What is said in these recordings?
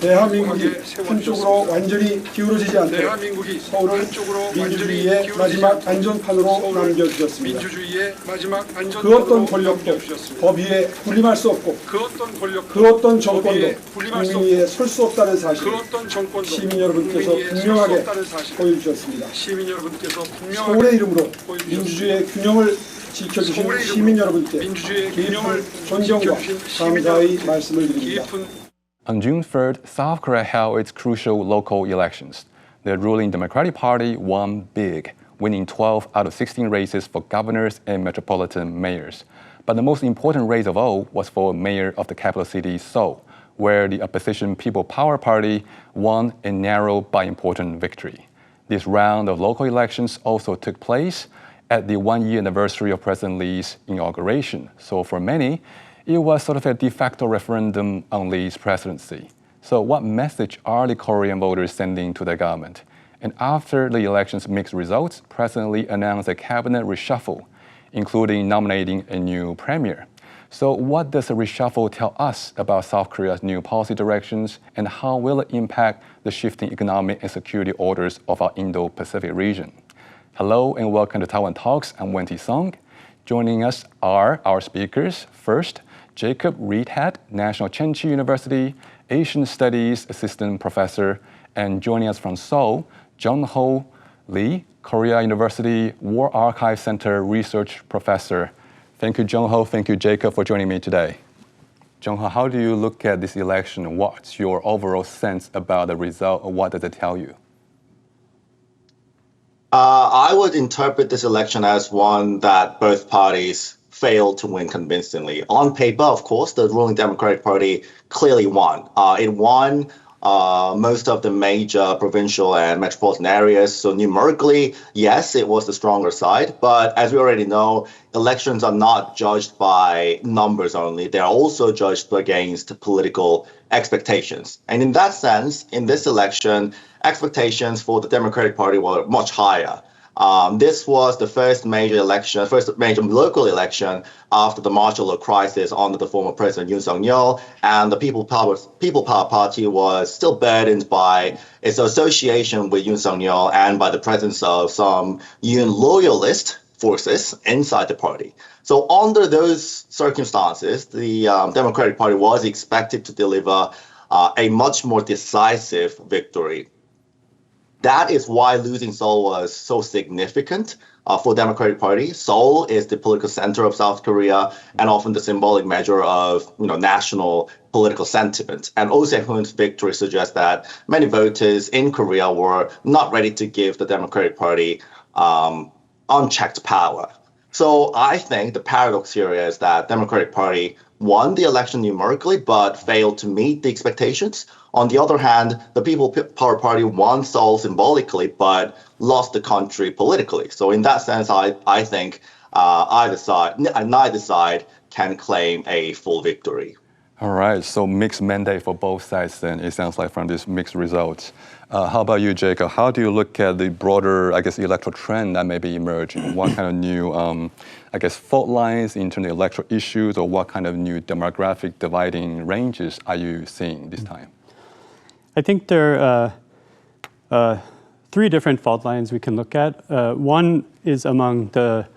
대한민국이 한쪽으로 완전히 기울어지지 않도록 서울을 민주주의의 마지막 안전판으로 남겨주셨습니다. 그 어떤 권력도 법 위에 군림할 수 없고 그 어떤 정권도 국민 위에 설 수 없다는 사실 시민 여러분께서 분명하게 보여주셨습니다. 서울의 이름으로 민주주의의 균형을 지켜주신 시민 여러분께 깊은 존경과 감사의 말씀을 드립니다. On June 3rd, South Korea held its crucial local elections. The ruling Democratic Party won big, winning 12 out of 16 races for governors and metropolitan mayors. But the most important race of all was for mayor of the capital city, Seoul, where the opposition People Power Party won a narrow but important victory. This round of local elections also took place at the one-year anniversary of President Lee's inauguration. So for many, it was sort of a de facto referendum on Lee's presidency. So what message are the Korean voters sending to the government? And after the election's mixed results, President Lee announced a cabinet reshuffle, including nominating a new premier. So what does a reshuffle tell us about South Korea's new policy directions, and how will it impact the shifting economic and security orders of our Indo-Pacific region? Hello and welcome to Taiwan Talks. I'm Wen Song. Joining us are our speakers. First, Jacob Reedhead, National Chenchi University, Asian Studies Assistant Professor, and joining us from Seoul, Jung-ho Lee, Korea University War Archive Center Research Professor. Thank you, Jung-ho. Thank you, Jacob, for joining me today. Jung-ho, how do you look at this election? What's your overall sense about the result, or what does it tell you? I would interpret this election as one that both parties failed to win convincingly. On paper, of course, the ruling Democratic Party clearly won. It won most of the major provincial and metropolitan areas. So numerically, yes, it was the stronger side. But as we already know, elections are not judged by numbers only. They're also judged against political expectations. And in that sense, in this election, expectations for the Democratic Party were much higher. This was the first major local election after the martial law crisis under the former President Yoon Suk-yeol, and the People Power Party was still burdened by its association with Yoon Suk-yeol and by the presence of some Yoon loyalist forces inside the party. So under those circumstances, the Democratic Party was expected to deliver a much more decisive victory. That is why losing Seoul was so significant for the Democratic Party. Seoul is the political center of South Korea and often the symbolic measure of national political sentiment. And Oh Se-hoon's victory suggests that many voters in Korea were not ready to give the Democratic Party unchecked power. So I think the paradox here is that Democratic Party won the election numerically, but failed to meet the expectations. On the other hand, the People Power Party won Seoul symbolically, but lost the country politically. So in that sense, I think neither side can claim a full victory. All right, so mixed mandate for both sides then, it sounds like, from these mixed results. How about you, Jacob? How do you look at the broader, electoral trend that may be emerging? What kind of new, fault lines in terms of electoral issues, or what kind of new demographic dividing ranges are you seeing this time? I think there are three different fault lines we can look at. One is among the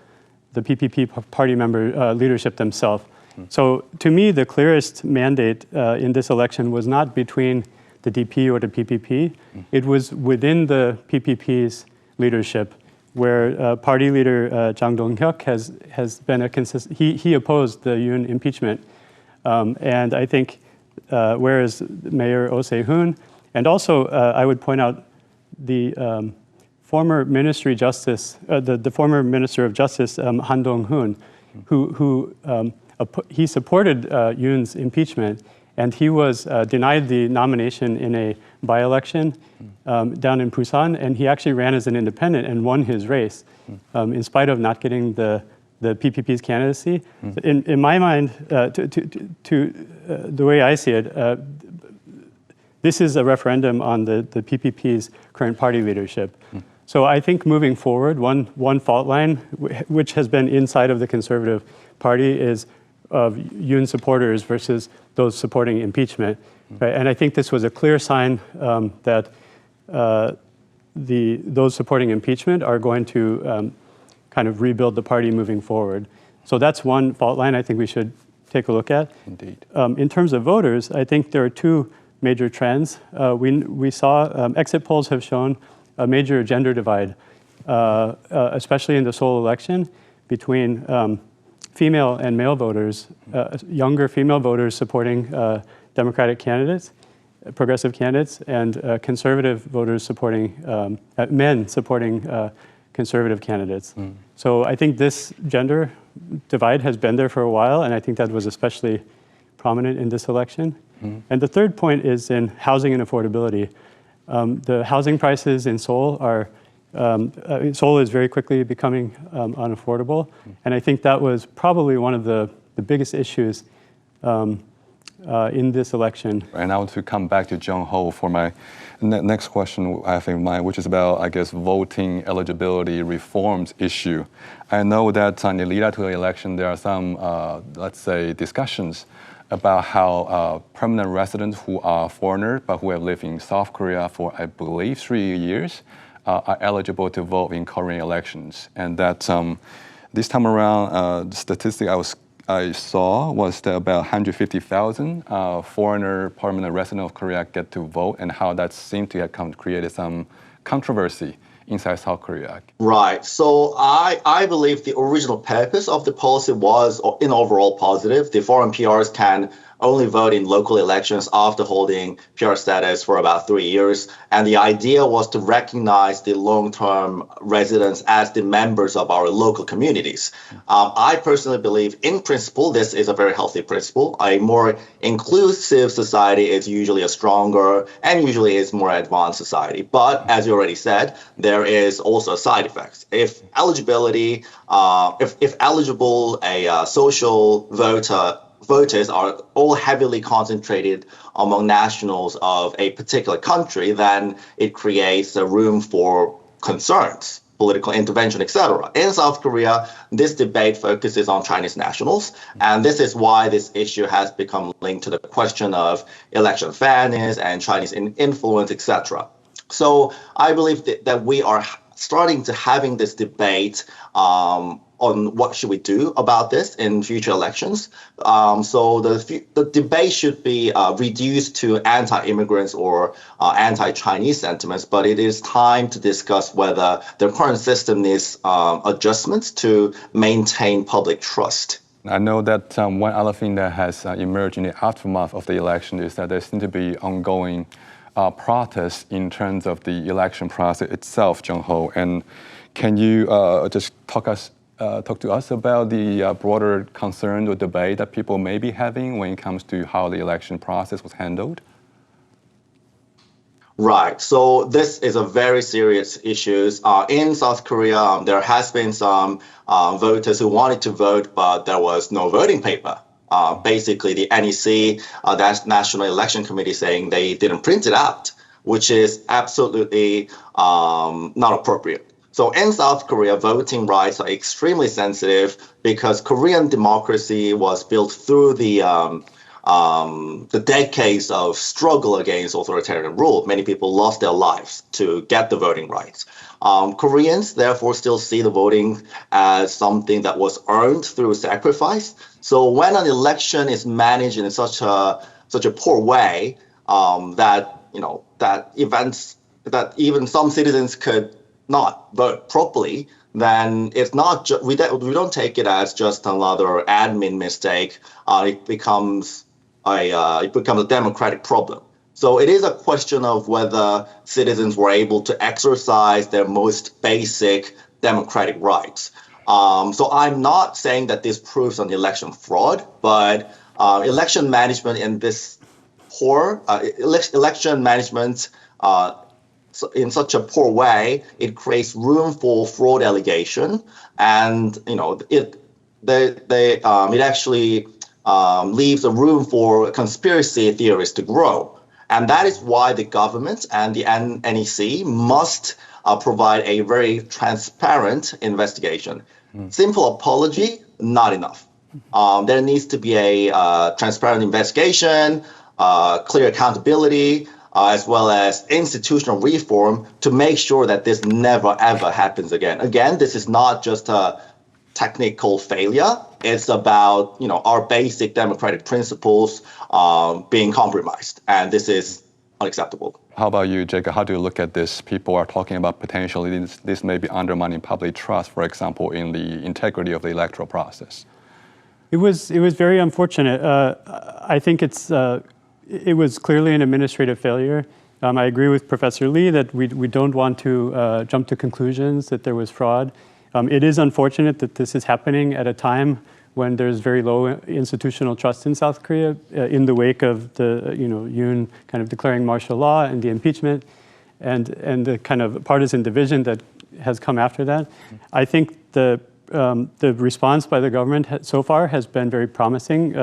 PPP party member leadership themselves. So to me, the clearest mandate in this election was not between the DP or the PPP. It was within the PPP's leadership, where party leader Jang Dong-hyuk has been a consistent. He opposed the Yoon impeachment, and I think whereas Mayor Oh Se-hoon, and also I would point out the former Ministry Justice, the former Minister of Justice Han Dong-hoon, who he supported Yoon's impeachment, and he was denied the nomination in a by-election down in Busan, and he actually ran as an independent and won his race in spite of not getting the PPP's candidacy. In my mind, the way I see it, this is a referendum on the PPP's current party leadership. So I think moving forward, one fault line, which has been inside of the Conservative Party, is of Yoon supporters versus those supporting impeachment. Right? And I think this was a clear sign that those supporting impeachment are going to kind of rebuild the party moving forward. So that's one fault line I think we should take a look at. Indeed. In terms of voters, I think there are two major trends. We saw exit polls have shown a major gender divide, especially in the Seoul election, between female and male voters, younger female voters supporting Democratic candidates, progressive candidates, and conservative voters supporting, men supporting conservative candidates. So I think this gender divide has been there for a while, and I think that was especially prominent in this election. And the third point is in housing and affordability. The housing prices in Seoul are, Seoul is very quickly becoming unaffordable, and I think that was probably one of the biggest issues in this election. And I want to come back to Jung-ho for my next question, I think mine, which is about, I guess, voting eligibility reforms issue. I know that in the lead up to the election, there are some, let's say, discussions about how permanent residents who are foreigners but who have lived in South Korea for, I believe, 3 years are eligible to vote in Korean elections. And that this time around, the statistic I saw was that about 150,000 foreigner permanent residents of Korea get to vote, and how that seemed to have created some controversy inside South Korea. Right. So I believe the original purpose of the policy was in overall positive. The foreign PRs can only vote in local elections after holding PR status for about 3 years. And the idea was to recognize the long-term residents as the members of our local communities. I personally believe, in principle, this is a very healthy principle. A more inclusive society is usually a stronger and usually is more advanced society. But as you already said, there is also a side effect. If eligibility, if eligible a social voters are all heavily concentrated among nationals of a particular country, then it creates a room for concerns, political intervention, etc. In South Korea, this debate focuses on Chinese nationals, and this is why this issue has become linked to the question of election fairness and Chinese influence, etc. So I believe that we are starting to having this debate on what should we do about this in future elections. So the debate should be reduced to anti-immigrants or anti-Chinese sentiments, but it is time to discuss whether the current system needs adjustments to maintain public trust. I know that one other thing that has emerged in the aftermath of the election is that there seem to be ongoing protests in terms of the election process itself, Jung-ho. And can you just talk to us about the broader concern or debate that people may be having when it comes to how the election process was handled? Right. So this is a very serious issue. In South Korea, there has been some voters who wanted to vote, but there was no voting paper. Basically, the NEC, that's National Election Committee, saying they didn't print it out, which is absolutely not appropriate. So in South Korea, voting rights are extremely sensitive because Korean democracy was built through the decades of struggle against authoritarian rule. Many people lost their lives to get the voting rights. Koreans, therefore, still see the voting as something that was earned through sacrifice. So when an election is managed in such a poor way that even some citizens could not vote properly, then it's not we don't take it as just another admin mistake. It becomes a democratic problem. So it is a question of whether citizens were able to exercise their most basic democratic rights. So I'm not saying that this proves an election fraud, but election management in this poor election management. In such a poor way, it creates room for fraud allegation, and it actually leaves a room for conspiracy theories to grow, and that is why the government and the NEC must provide a very transparent investigation. Simple apology, not enough. There needs to be a transparent investigation. clear accountability, as well as institutional reform to make sure that this never ever happens again. Again, this is not just a technical failure. It's about our basic democratic principles being compromised, and this is unacceptable. How about you, Jacob? How do you look at this? People are talking about potentially this may be undermining public trust, for example, in the integrity of the electoral process. It was very unfortunate. I think it was clearly an administrative failure. I agree with Professor Lee that we don't want to jump to conclusions that there was fraud. It is unfortunate that this is happening at a time when there's very low institutional trust in South Korea in the wake of the Yoon kind of declaring martial law and the impeachment and the kind of partisan division that has come after that. I think the response by the government so far has been very promising.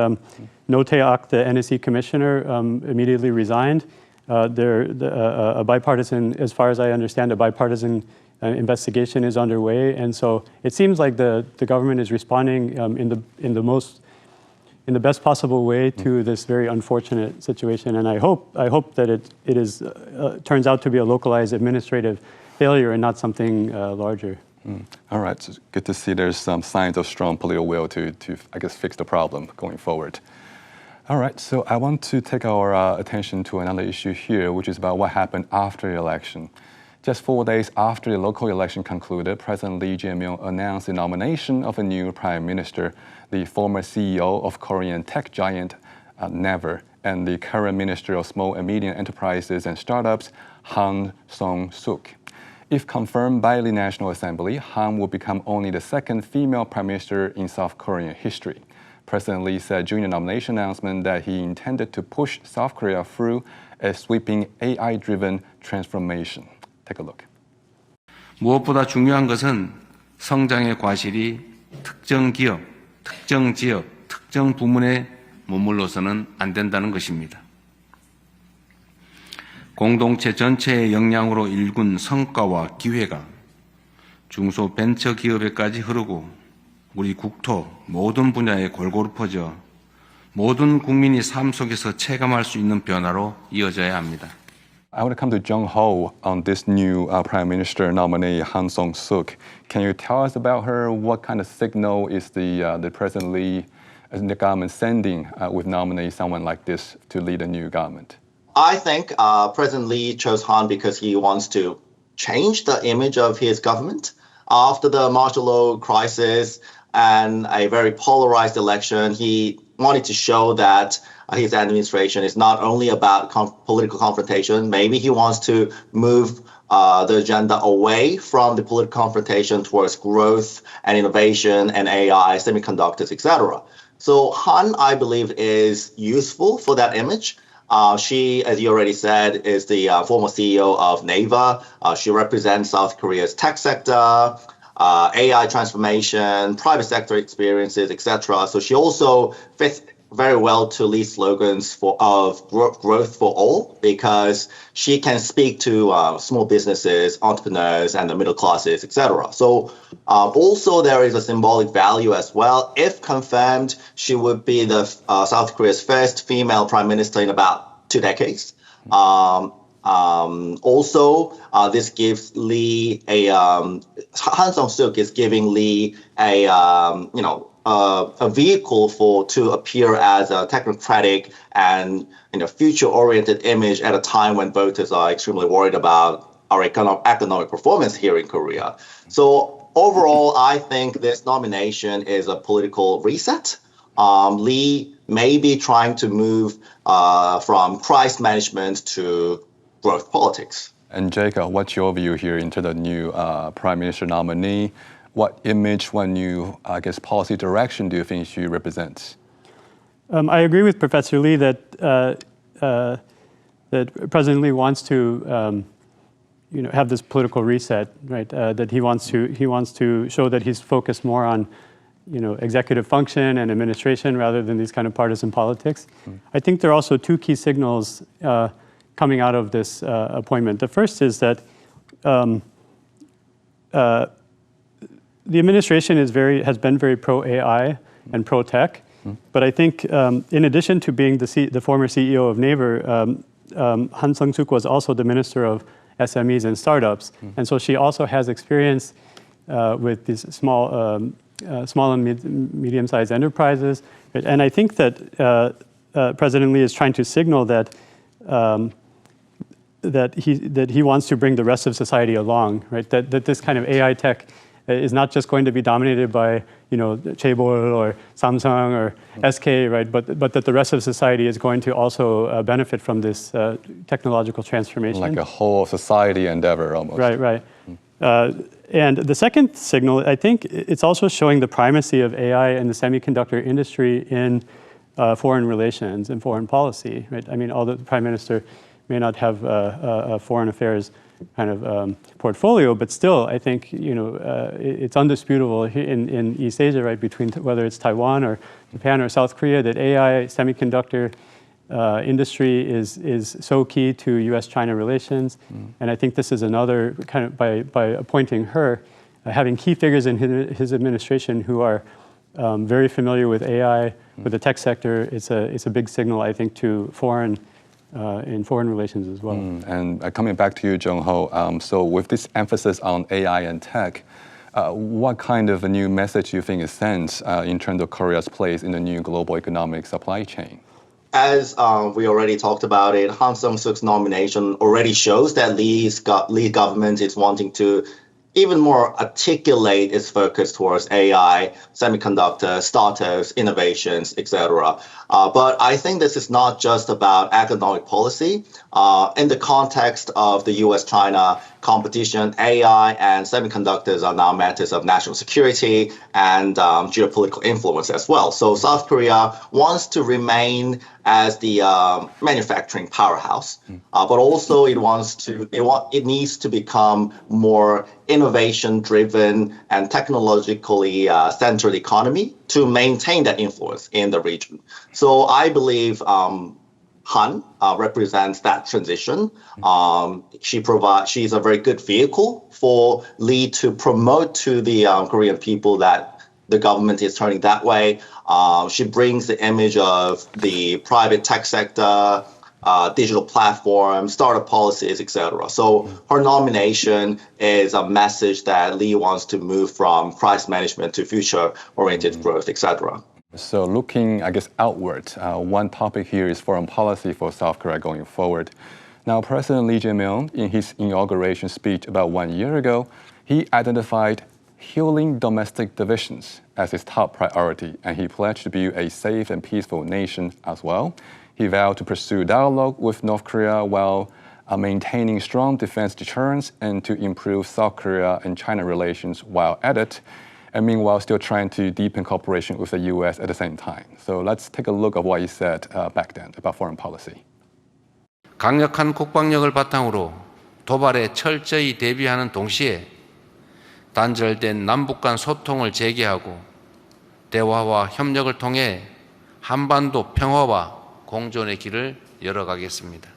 No Tae-ok, the NSC commissioner, immediately resigned. A bipartisan, as far as I understand, a bipartisan investigation is underway, and so it seems like the government is responding in the best possible way to this very unfortunate situation. And I hope that it turns out to be a localized administrative failure and not something larger. All right, so good to see there's some signs of strong political will to I guess fix the problem going forward. All right, so I want to take our attention to another issue here, which is about what happened after the election. Just 4 days after the local election concluded, President Lee Jae-myung announced the nomination of a new prime minister, the former CEO of Korean tech giant Naver, and the current Minister of Small and Medium Enterprises and Startups, Han Song-suk. If confirmed by the National Assembly, Han will become only the second female prime minister in South Korean history. President Lee said during the nomination announcement that he intended to push South Korea through a sweeping AI-driven transformation. Take a look. 무엇보다 중요한 것은 성장의 과실이 특정 기업, 특정 지역, 특정 부문에 머물러서는 안 된다는 것입니다. 공동체 전체의 역량으로 일군 성과와 기회가 중소벤처기업에까지 흐르고 우리 국토 모든 분야에 골고루 퍼져 모든 국민이 삶 속에서 체감할 수 있는 변화로 이어져야 합니다. I want to come to Jung-ho on this new Prime Minister nominee, Han Song-suk. Can you tell us about her? What kind of signal is the President Lee and the government sending with nominating someone like this to lead a new government? I think President Lee chose Han because he wants to change the image of his government. After the martial law crisis and a very polarized election, he wanted to show that his administration is not only about political confrontation. Maybe he wants to move the agenda away from the political confrontation towards growth and innovation and AI, semiconductors, etc. So Han, I believe, is useful for that image. She, as you already said, is the former CEO of Naver. She represents South Korea's tech sector, AI transformation, private sector experiences, etc. So she also fits very well to Lee's slogans of growth for all, because she can speak to small businesses, entrepreneurs, and the middle classes, etc. So also there is a symbolic value as well. If confirmed, she would be the South Korea's first female prime minister in about 2 decades. Also, this gives Lee Han Song-suk is giving Lee a vehicle to appear as a technocratic and future-oriented image at a time when voters are extremely worried about our economic performance here in Korea. So overall, I think this nomination is a political reset. Lee may be trying to move from crisis management to growth politics. And Jacob, what's your view here into the new Prime Minister nominee? What image, what new, I guess, policy direction do you think she represents? I agree with Professor Lee that President Lee wants to, have this political reset, right? That he wants to show that he's focused more on, executive function and administration rather than these kind of partisan politics. I think there are also two key signals coming out of this appointment. The first is that the administration has been very pro-AI and pro-tech, But I think in addition to being the former CEO of Naver, Han Sung-suk was also the Minister of SMEs and Startups. And so she also has experience with these small and medium-sized enterprises. And I think that President Lee is trying to signal that that he wants to bring the rest of society along, right? That this kind of AI tech is not just going to be dominated by Chaebol or Samsung or SK, right? But that the rest of society is going to also benefit from this technological transformation. Like a whole society endeavor almost. Right. And the second signal, I think it's also showing the primacy of AI and the semiconductor industry in foreign relations and foreign policy, right? I mean, although the Prime Minister may not have a foreign affairs kind of portfolio, but still, I think it's undisputable in East Asia, right, between whether it's Taiwan or Japan or South Korea, that AI semiconductor industry is so key to U.S.-China relations. And I think this is another kind of by appointing her, having key figures in his administration who are very familiar with AI, with the tech sector. It's a big signal, I think, to in foreign relations as well. And coming back to you, Jung-ho, so with this emphasis on AI and tech, what kind of a new message do you think is sent in terms of Korea's place in the new global economic supply chain? As we already talked about it, Han Sung-suk's nomination already shows that Lee government is wanting to even more articulate its focus towards AI, semiconductor, startups, innovations, etc. But I think this is not just about economic policy. In the context of the US-China competition, AI and semiconductors are now matters of national security and geopolitical influence as well. So South Korea wants to remain as the manufacturing powerhouse, but also it needs to become more innovation-driven and technologically centered economy to maintain that influence in the region. So I believe Han represents that transition. She's a very good vehicle for Lee to promote to the Korean people that the government is turning that way. She brings the image of the private tech sector, digital platforms, startup policies, etc. So her nomination is a message that Lee wants to move from crisis management to future-oriented growth, etc. So looking, I guess, outward, one topic here is foreign policy for South Korea going forward. Now, President Lee Jae-myung, in his inauguration speech about 1 year ago, he identified healing domestic divisions as his top priority, and he pledged to build a safe and peaceful nation as well. He vowed to pursue dialogue with North Korea while maintaining strong defense deterrence and to improve South Korea and China relations while at it, and meanwhile still trying to deepen cooperation with the U.S. at the same time. So let's take a look at what he said back then about foreign policy. 강력한 국방력을 바탕으로 도발에 철저히 대비하는 동시에 단절된 남북 간 소통을 재개하고 대화와 협력을 통해 한반도 평화와 공존의 길을 열어가겠습니다.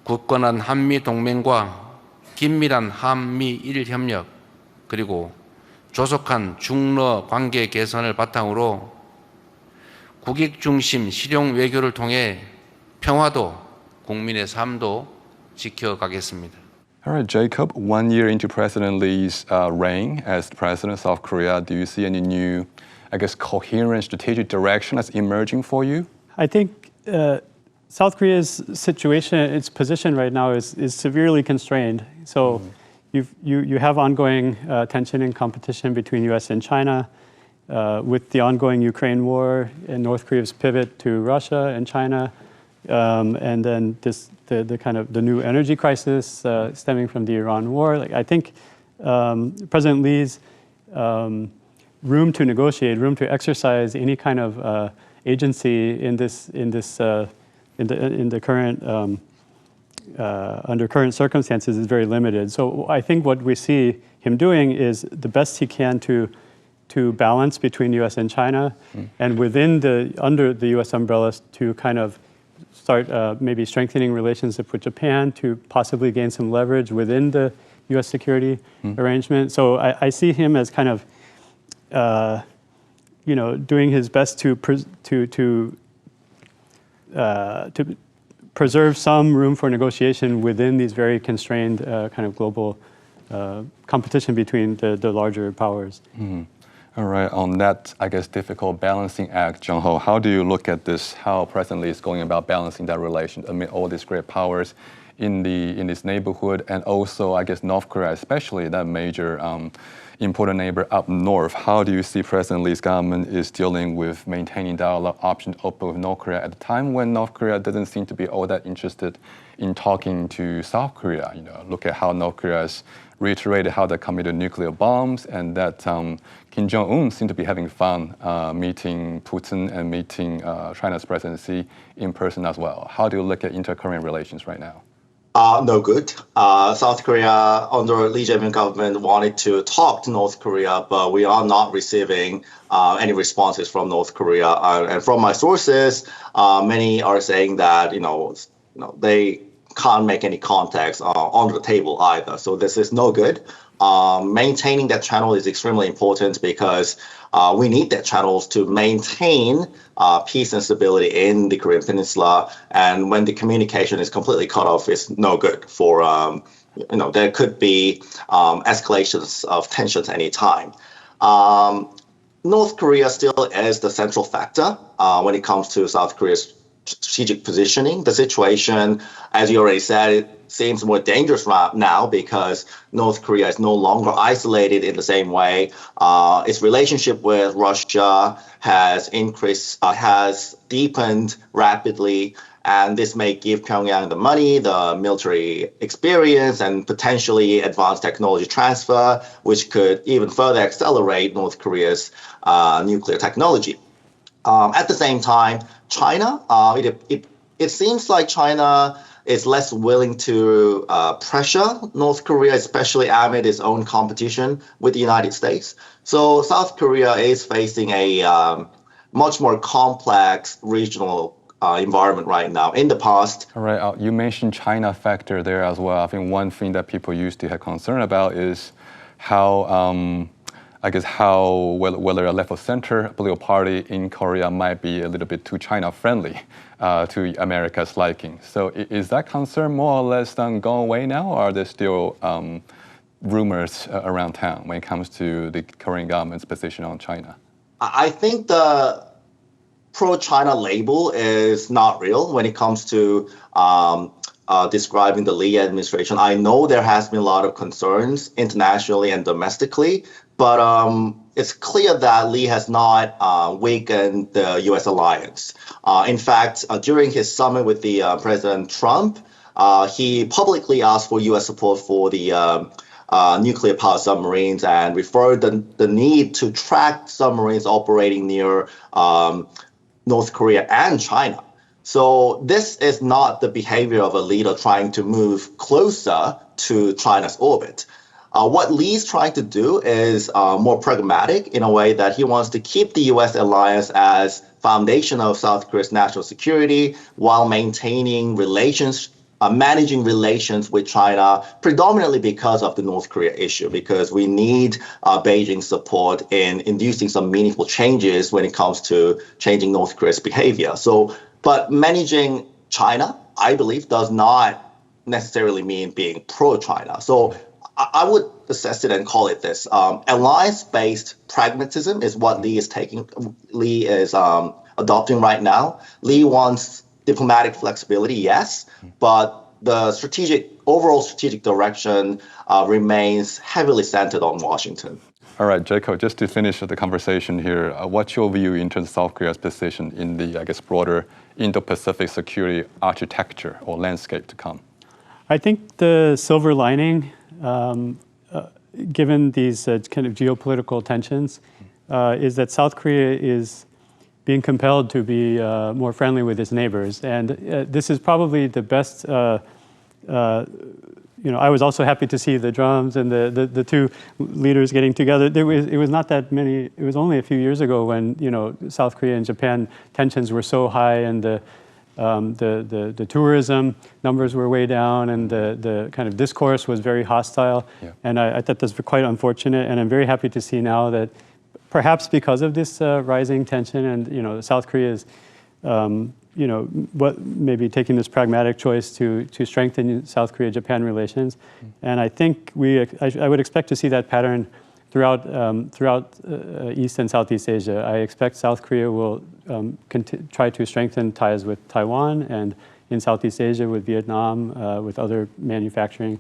굳건한 한미 동맹과 긴밀한 한미일 협력 그리고 조속한 중러 관계 개선을 바탕으로 국익 중심 실용 외교를 통해 평화도 국민의 삶도 지켜가겠습니다. All right, Jacob, 1 year into President Lee's reign as president of South Korea, do you see any new, I guess, coherent strategic direction that's emerging for you? I think South Korea's situation, its position right now is severely constrained. So you have ongoing tension and competition between U.S. and China, with the ongoing Ukraine war and North Korea's pivot to Russia and China, and then the kind of the new energy crisis stemming from the Iran war. Like I think President Lee's room to negotiate, room to exercise any kind of agency in the current under current circumstances is very limited. So I think what we see him doing is the best he can to balance between U.S. and China, and under the U.S. umbrella to kind of start maybe strengthening relationship with Japan to possibly gain some leverage within the U.S. security arrangement. So I see him as kind of doing his best to preserve some room for negotiation within these very constrained kind of global competition between the larger powers. Mm-hmm. All right, on that, I guess, difficult balancing act, Jung-ho, how do you look at this, how President Lee is going about balancing that relation amid all these great powers in this neighborhood, and also, I guess, North Korea, especially that major important neighbor up north? How do you see President Lee's government is dealing with maintaining dialogue option open with North Korea at a time when North Korea doesn't seem to be all that interested in talking to South Korea? Look at how North Korea has reiterated how they committed nuclear bombs, and that Kim Jong-un seemed to be having fun meeting Putin and meeting China's President Xi in person as well. How do you look at intercurrent relations right now? No good. South Korea, under Lee Jae-myung government, wanted to talk to North Korea, but we are not receiving any responses from North Korea. And from my sources, many are saying that they can't make any contacts on the table either. So this is no good. Maintaining that channel is extremely important because we need that channels to maintain peace and stability in the Korean Peninsula. And when the communication is completely cut off, it's no good for, there could be escalations of tensions anytime. North Korea still is the central factor when it comes to South Korea's strategic positioning. The situation, as you already said, it seems more dangerous now because North Korea is no longer isolated in the same way. Its relationship with Russia has deepened rapidly, and this may give Pyongyang the money, the military experience, and potentially advanced technology transfer, which could even further accelerate North Korea's nuclear technology. At the same time, China, it seems like China is less willing to pressure North Korea, especially amid its own competition with the United States. So South Korea is facing a much more complex regional environment right now. In the past, all right, you mentioned China factor there as well. I think one thing that people used to have concern about is how whether a left or center political party in Korea might be a little bit too China-friendly to America's liking. So is that concern more or less gone away now, or are there still rumors around town when it comes to the Korean government's position on China? I think the pro-China label is not real when it comes to describing the Lee administration. I know there has been a lot of concerns internationally and domestically, but it's clear that Lee has not weakened the U.S. alliance. In fact, during his summit with the President Trump, he publicly asked for U.S. support for the nuclear power submarines and referred the need to track submarines operating near North Korea and China. So this is not the behavior of a leader trying to move closer to China's orbit. What Lee's trying to do is more pragmatic in a way that he wants to keep the U.S. alliance as foundation of South Korea's national security while maintaining relations, managing relations with China, predominantly because of the North Korea issue, because we need Beijing's support in inducing some meaningful changes when it comes to changing North Korea's behavior. But managing China, I believe, does not necessarily mean being pro-China. So I would assess it and call it this. Alliance-based pragmatism is what Lee is adopting right now. Lee wants diplomatic flexibility, yes, but the overall strategic direction remains heavily centered on Washington. All right, Jacob, just to finish the conversation here, what's your view in terms of South Korea's position in the, broader Indo-Pacific security architecture or landscape to come? I think the silver lining, given these kind of geopolitical tensions, is that South Korea is being compelled to be more friendly with its neighbors. And this is probably the best, I was also happy to see the drums and the two leaders getting together. It was not that many, it was only a few years ago when, South Korea and Japan tensions were so high and the tourism numbers were way down and the kind of discourse was very hostile. Yeah. And I thought that's quite unfortunate. And I'm very happy to see now that perhaps because of this rising tension, and South Korea is, maybe taking this pragmatic choice to strengthen South Korea-Japan relations, and I think I would expect to see that pattern throughout East and Southeast Asia. I expect South Korea will try to strengthen ties with Taiwan, and in Southeast Asia with Vietnam, with other manufacturing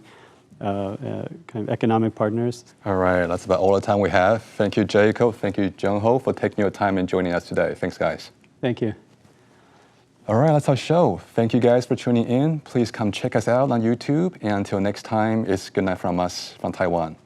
kind of economic partners. All right, that's about all the time we have. Thank you, Jacob. Thank you, Jung-ho, for taking your time and joining us today. Thanks, guys. Thank you. All right, that's our show. Thank you guys for tuning in. Please come check us out on YouTube. And until next time, it's good night from us from Taiwan.